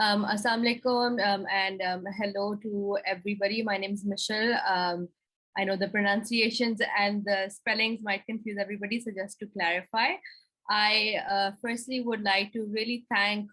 Assalamu alaikum and hello to everybody. My name is Mishal. I know the pronunciations and the spellings might confuse everybody, so just to clarify, I firstly would like to really thank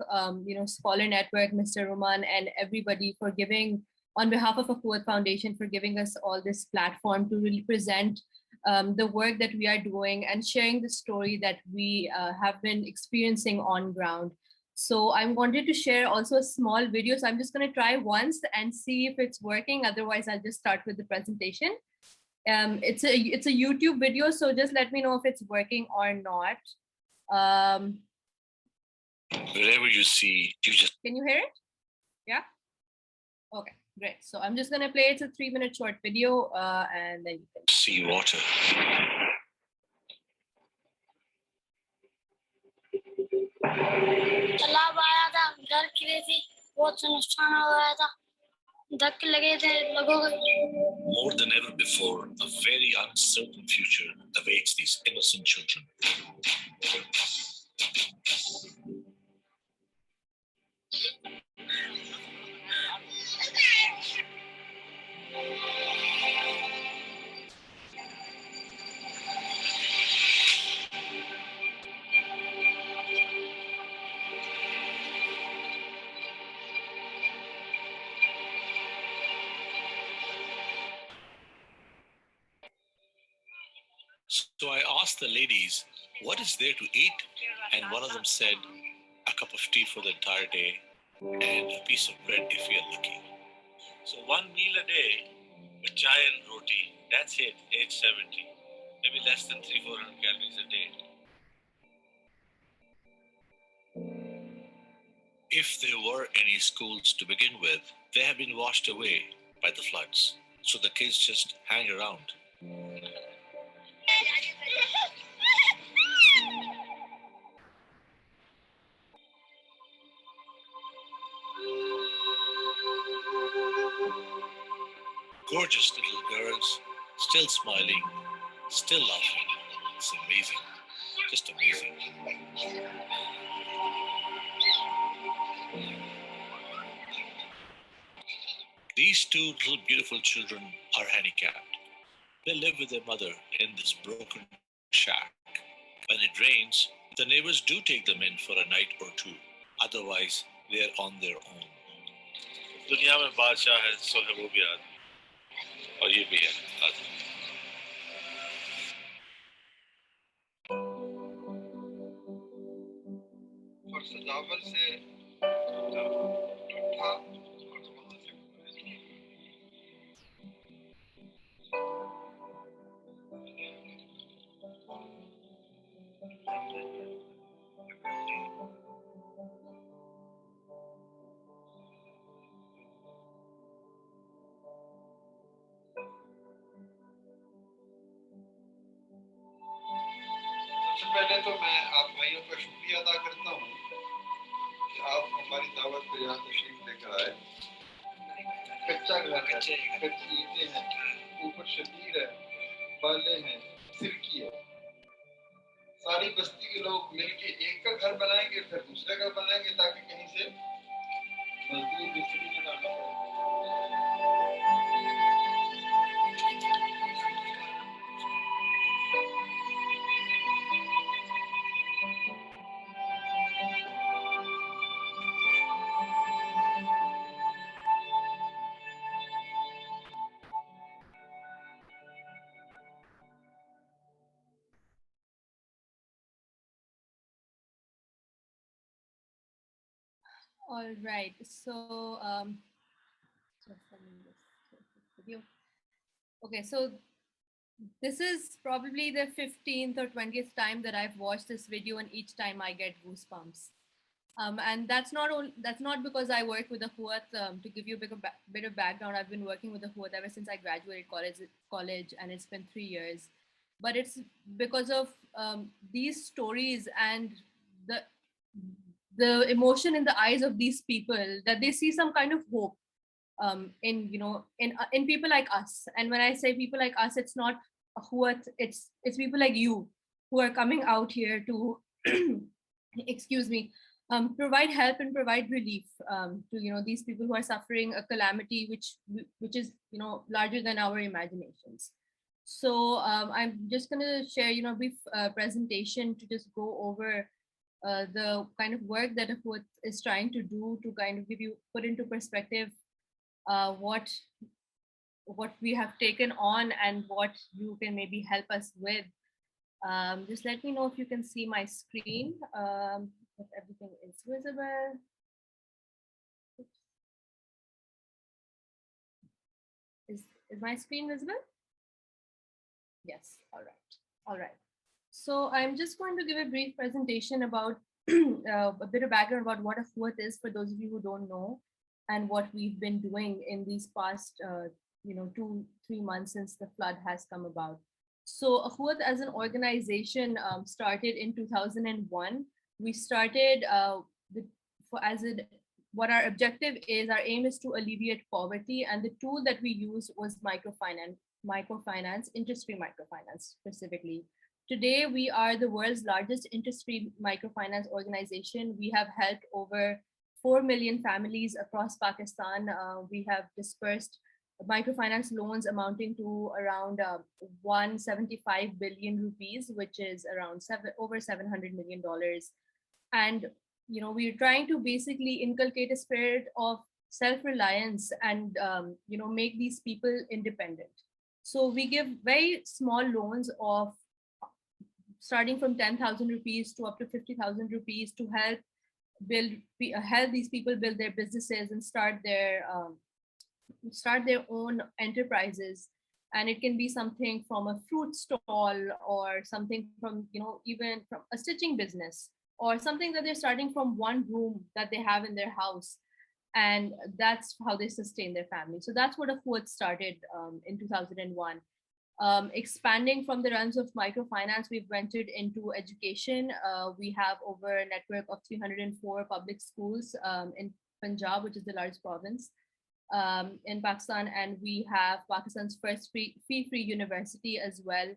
Scholar Network, Mr. Roman, and everybody for giving, on behalf of Akhuwat Foundation, for giving us all this platform to really present the work that we are doing and sharing the story that we have been experiencing on ground. So I wanted to share also a small video. So I'm just going to try once and see if it's working. Otherwise, I'll just start with the presentation. It's a YouTube video, so just let me know if it's working or not. Wherever you see, you just... Can you hear it? Yeah? Okay, great. So I'm just going to play. It's a 3-minute short video, and then you can see water. More than ever before, a very uncertain future awaits these innocent children. So I asked the ladies, what is there to eat? And one of them said, a cup of tea for the entire day and a piece of bread if we are lucky. So one meal a day with chai and roti, that's it, age 70. Maybe less than 300-400 calories a day. If there were any schools to begin with, they have been washed away by the floods. So the kids just hang around. Gorgeous little girls, still smiling, still laughing. It's amazing, just amazing. These two little beautiful children are handicapped. They live with their mother in this broken shack. When it rains, the neighbors do take them in for a night or two. Otherwise, they are on their own. दुनिया में बादशाह है सो है वो भी आदमी और ये भी है आदमी. और सजावल से ठुठा पहले तो मैं आप भाइयों का शुक्रिया अदा करता हूँ कि आप हमारी दावत पर यहाँ तशरीफ लेकर आए. कच्चा घर है, कच्ची ईंटें हैं, ऊपर शतीर है, बाले हैं, सिरकी है. सारी बस्ती के लोग मिलके एक का घर बनाएंगे, फिर दूसरे का बनाएंगे ताकि कहीं से मजदूर मिस्त्री में ना पड़े. All right, so just let me just video. Okay, so this is probably the 15th or 20th time that I've watched this video, and each time I get goosebumps. And that's not because I work with Akhuwat. To give you a bit of background, I've been working with Akhuwat ever since I graduated college, and it's been 3 years. But it's because of these stories and the emotion in the eyes of these people that they see some kind of hope in people like us. And when I say people like us, it's not Akhuwat, it's people like you who are coming out here to excuse me, provide help and provide relief to these people who are suffering a calamity which is larger than our imaginations. So I'm just going to share a brief presentation to just go over the kind of work that Akhuwat is trying to do to kind of put into perspective what we have taken on and what you can maybe help us with. Just let me know if you can see my screen, if everything is visible. Is my screen visible? Yes, all right. So I'm just going to give a brief presentation about a bit of background about what Akhuwat is for those of you who don't know, and what we've been doing in these past 2-3 months since the flood has come about. So Akhuwat as an organization started in 2001. We started what our objective is. Our aim is to alleviate poverty, and the tool that we used was microfinance, interest-free microfinance specifically. Today, we are the world's largest interest-free microfinance organization. We have helped over 4 million families across Pakistan. We have dispersed microfinance loans amounting to around 175 billion rupees, which is around over $700 million. And we're trying to basically inculcate a spirit of self-reliance and make these people independent. So we give very small loans of starting from 10,000 rupees to up to 50,000 rupees to help these people build their businesses and start their own enterprises. And it can be something from a fruit stall, or something from even from a stitching business, or something that they're starting from one room that they have in their house, and that's how they sustain their family. So that's what Akhuwat started in 2001. Expanding from the realms of microfinance, we've ventured into education. We have over a network of 304 public schools in Punjab, which is the largest province in Pakistan, and we have Pakistan's first fee-free university as well.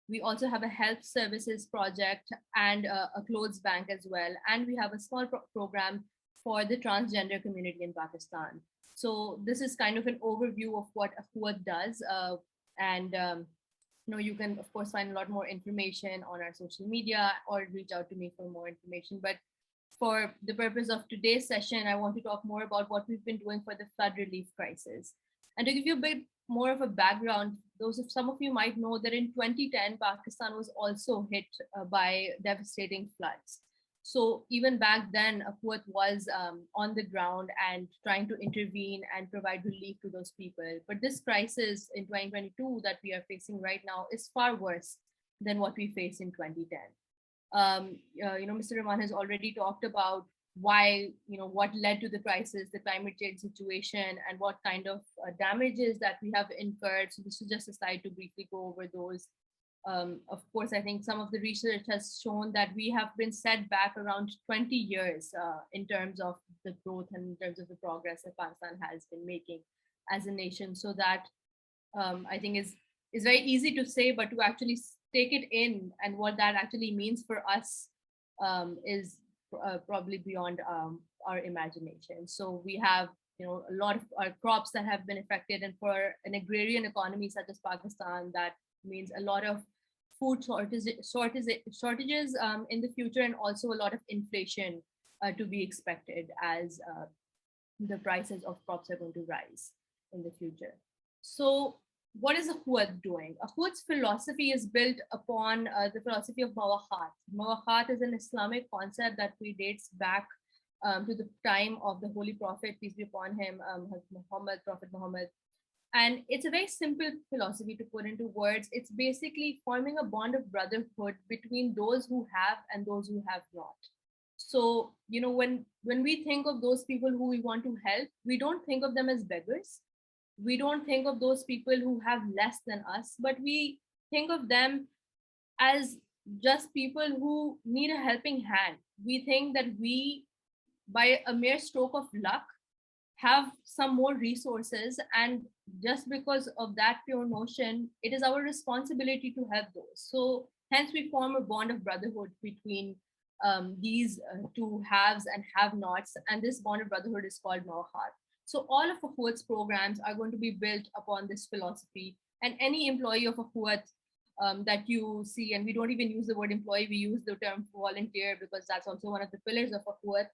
We also have a health services project and a clothes bank as well, and we have a small program for the transgender community in Pakistan. So this is kind of an overview of what Akhuwat does, and you can of course find a lot more information on our social media or reach out to me for more information. But for the purpose of today's session, I want to talk more about what we've been doing for the flood relief crisis. And to give you a bit more of a background, some of you might know that in 2010, Pakistan was also hit by devastating floods. So even back then, Akhuwat was on the ground and trying to intervene and provide relief to those people. But this crisis in 2022 that we are facing right now is far worse than what we faced in 2010. Mr. Rahman has already talked about why, what led to the crisis, the climate change situation, and what kind of damages that we have incurred. So this is just a slide to briefly go over those. Of course, I think some of the research has shown that we have been set back around 20 years in terms of the growth and in terms of the progress that Pakistan has been making as a nation. So that I think is very easy to say, but to actually take it in and what that actually means for us is probably beyond our imagination. So we have a lot of our crops that have been affected, and for an agrarian economy such as Pakistan, that means a lot of food shortages in the future, and also a lot of inflation to be expected as the prices of crops are going to rise in the future. So what is Akhuwat doing? Akhuwat's philosophy is built upon the philosophy of Mawakhat. Mawakhat is an Islamic concept that predates back to the time of the Holy Prophet, peace be upon him, Prophet Muhammad. And it's a very simple philosophy to put into words. It's basically forming a bond of brotherhood between those who have and those who have not. So, when we think of those people who we want to help, we don't think of them as beggars. We don't think of those people who have less than us, but we think of them as just people who need a helping hand. We think that we, by a mere stroke of luck, have some more resources, and just because of that pure notion, it is our responsibility to help those. So hence we form a bond of brotherhood between these two haves and have-nots, and this bond of brotherhood is called Mawahat. So all of Akhuwat's programs are going to be built upon this philosophy, and any employee of Akhuwat that you see, and we don't even use the word employee, we use the term volunteer because that's also one of the pillars of Akhuwat,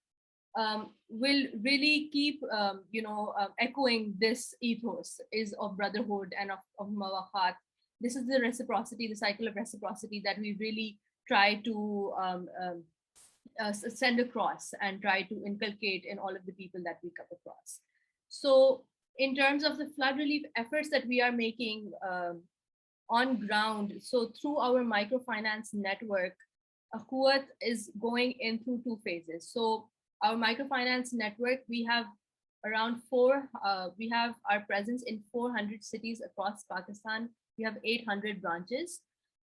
will really keep, echoing this ethos is of brotherhood and of Mawahat. This is the reciprocity, the cycle of reciprocity that we really try to send across and try to inculcate in all of the people that we come across. So, in terms of the flood relief efforts that we are making on ground, so through our microfinance network, Akhuwat is going in through two phases. So, our microfinance network, we have we have our presence in 400 cities across Pakistan. We have 800 branches.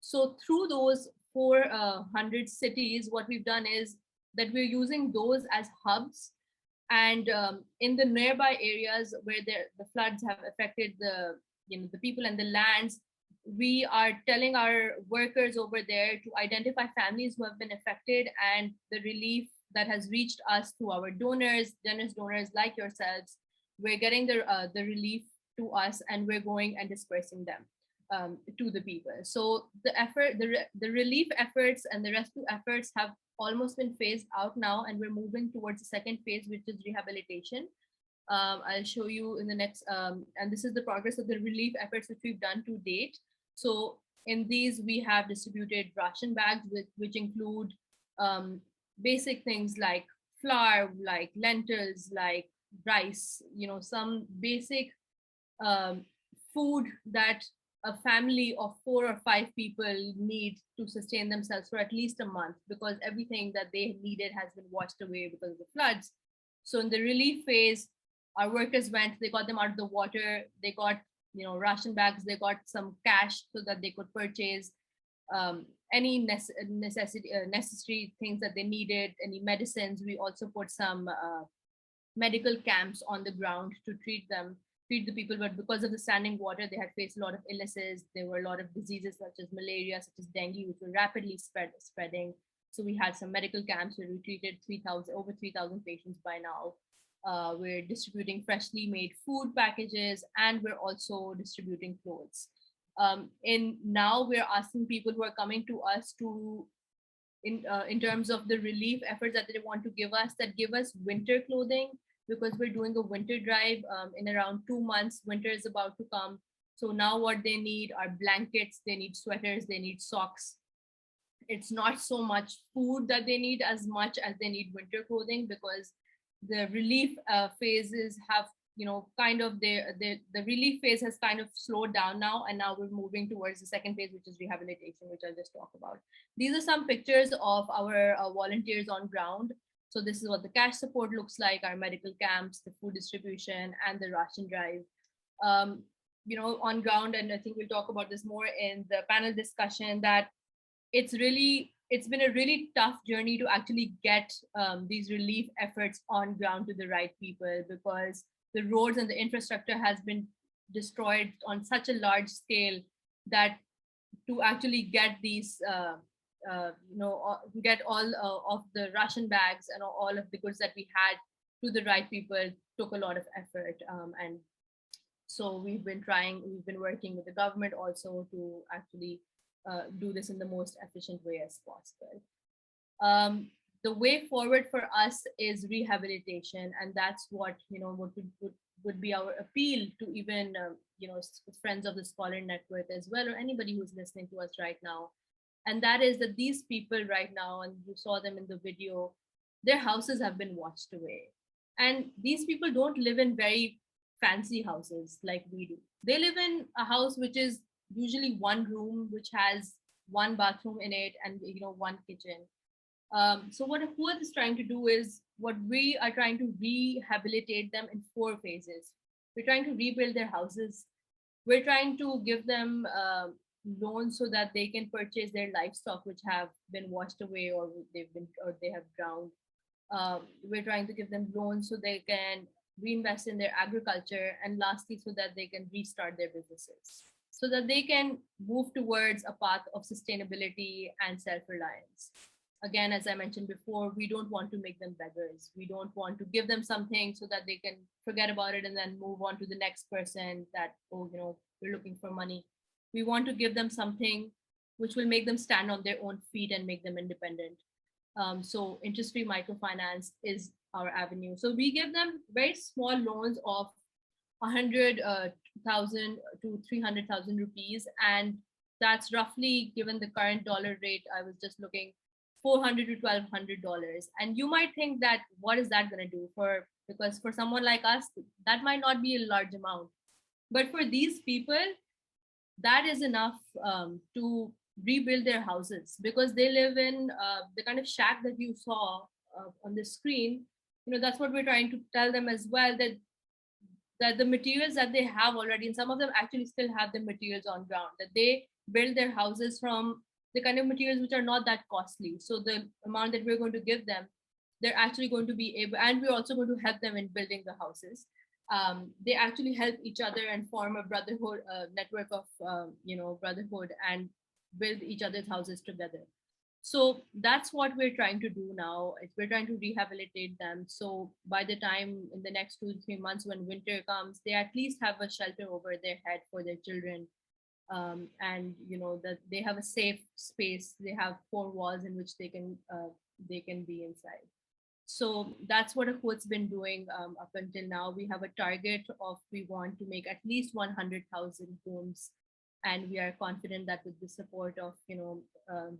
So through those 400 cities, what we've done is that we're using those as hubs. And in the nearby areas where the floods have affected the people and the lands, we are telling our workers over there to identify families who have been affected and the relief that has reached us through our donors, generous donors like yourselves. We're getting the relief to us, and we're going and dispersing them to the people. So the relief efforts and the rescue efforts have almost been phased out now, and we're moving towards the second phase, which is rehabilitation. I'll show you in the next, and this is the progress of the relief efforts which we've done to date. So in these, we have distributed ration bags, which include basic things like flour, like lentils, like rice, some basic food that a family of 4 or 5 people need to sustain themselves for at least a month, because everything that they needed has been washed away because of the floods. So in the relief phase, our workers went, they got them out of the water, they got ration bags, they got some cash so that they could purchase any necessary things that they needed, any medicines. We also put some medical camps on the ground to treat the people, but because of the standing water, they had faced a lot of illnesses. There were a lot of diseases such as malaria, such as dengue, which were rapidly spreading. So we had some medical camps where we treated over 3,000 patients by now. We're distributing freshly made food packages, and we're also distributing clothes. Now we're asking people who are coming to us to, in terms of the relief efforts that they want to give us winter clothing, because we're doing a winter drive in around 2 months. Winter is about to come. So now what they need are blankets, they need sweaters, they need socks. It's not so much food that they need as much as they need winter clothing, because the relief phases have, kind of the relief phase has kind of slowed down now. And now we're moving towards the second phase, which is rehabilitation, which I'll just talk about. These are some pictures of our volunteers on ground. So this is what the cash support looks like, our medical camps, the food distribution, and the ration drive. On ground, and I think we'll talk about this more in the panel discussion, that it's been a really tough journey to actually get these relief efforts on ground to the right people, because the roads and the infrastructure has been destroyed on such a large scale that to actually get these get all of the ration bags and all of the goods that we had to the right people took a lot of effort. And so we've been working with the government also to actually do this in the most efficient way as possible. The way forward for us is rehabilitation, and that's what would be our appeal to even friends of the Scholar Network as well, or anybody who's listening to us right now. And that is that these people right now, and you saw them in the video, their houses have been washed away. And these people don't live in very fancy houses like we do. They live in a house which is usually one room, which has one bathroom in it and one kitchen. So what Akhuwat is trying to do is, what we are trying to rehabilitate them in 4 phases. We're trying to rebuild their houses. We're trying to give them loans so that they can purchase their livestock which have been washed away or they have drowned. We're trying to give them loans so they can reinvest in their agriculture, and lastly, so that they can restart their businesses, so that they can move towards a path of sustainability and self-reliance. again, as I mentioned before, we don't want to make them beggars. We don't want to give them something so that they can forget about it and then move on to the next person that, oh, we're looking for money. We want to give them something which will make them stand on their own feet and make them independent. So interest-free microfinance is our avenue. So we give them very small loans of 100,000 to 300,000 rupees, and that's roughly, given the current dollar rate, I was just looking, $400 to $1,200. And you might think that what is that going to do because for someone like us, that might not be a large amount, but for these people, that is enough to rebuild their houses, because they live in the kind of shack that you saw on the screen. That's what we're trying to tell them as well, that the materials that they have already, and some of them actually still have the materials on ground, that they build their houses from the kind of materials which are not that costly. So the amount that we're going to give them, they're actually going to be able, and we're also going to help them in building the houses. They actually help each other and form a brotherhood, network of brotherhood, and build each other's houses together. So that's what we're trying to do now. We're trying to rehabilitate them. So by the time in the next 2 to 3 months when winter comes, they at least have a shelter over their head for their children. And that they have a safe space. They have 4 walls in which they can be inside. So that's what Akhuwat's been doing up until now. We have a target of, we want to make at least 100,000 homes, and we are confident that with the support of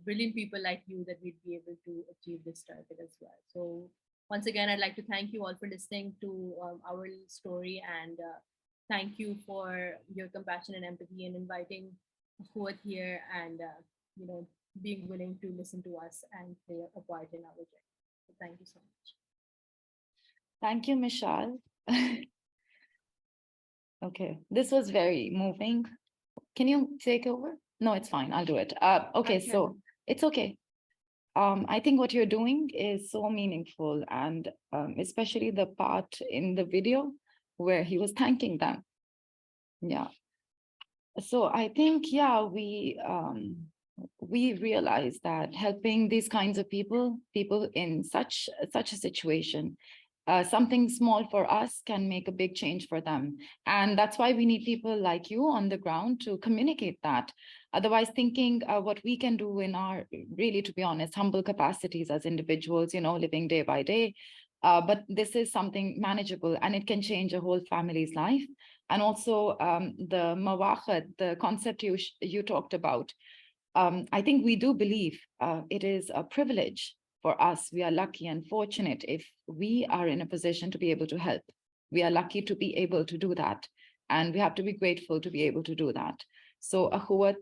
brilliant people like you, that we'd be able to achieve this target as well. So once again, I'd like to thank you all for listening to our story, and thank you for your compassion and empathy in inviting Akhuwat here, and being willing to listen to us and play a part in our journey. So thank you so much. Thank you, Mishal. Okay, this was very moving. Can you take over? No, it's fine. I'll do it. Okay, so it's okay. I think what you're doing is so meaningful, and especially the part in the video where he was thanking them. Yeah. So I think, yeah, we realize that helping these kinds of people in such a situation, something small for us can make a big change for them. And that's why we need people like you on the ground to communicate that. Otherwise, thinking what we can do in our, really, to be honest, humble capacities as individuals, living day by day. But this is something manageable, and it can change a whole family's life. And also the mawakhat, the concept you talked about, I think we do believe it is a privilege for us. We are lucky and fortunate if we are in a position to be able to help. We are lucky to be able to do that. And we have to be grateful to be able to do that. So Akhuwat,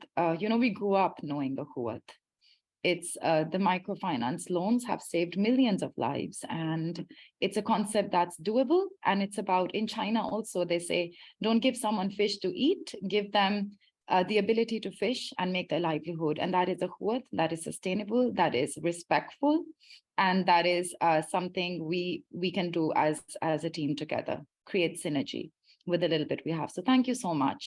we grew up knowing Akhuwat. It's the microfinance loans have saved millions of lives, and it's a concept that's doable. And it's about, in China also, they say, don't give someone fish to eat, give them the ability to fish and make their livelihood. And that is Akhuwat, that is sustainable, that is respectful, and that is something we can do as a team together, create synergy with the little bit we have. So thank you so much.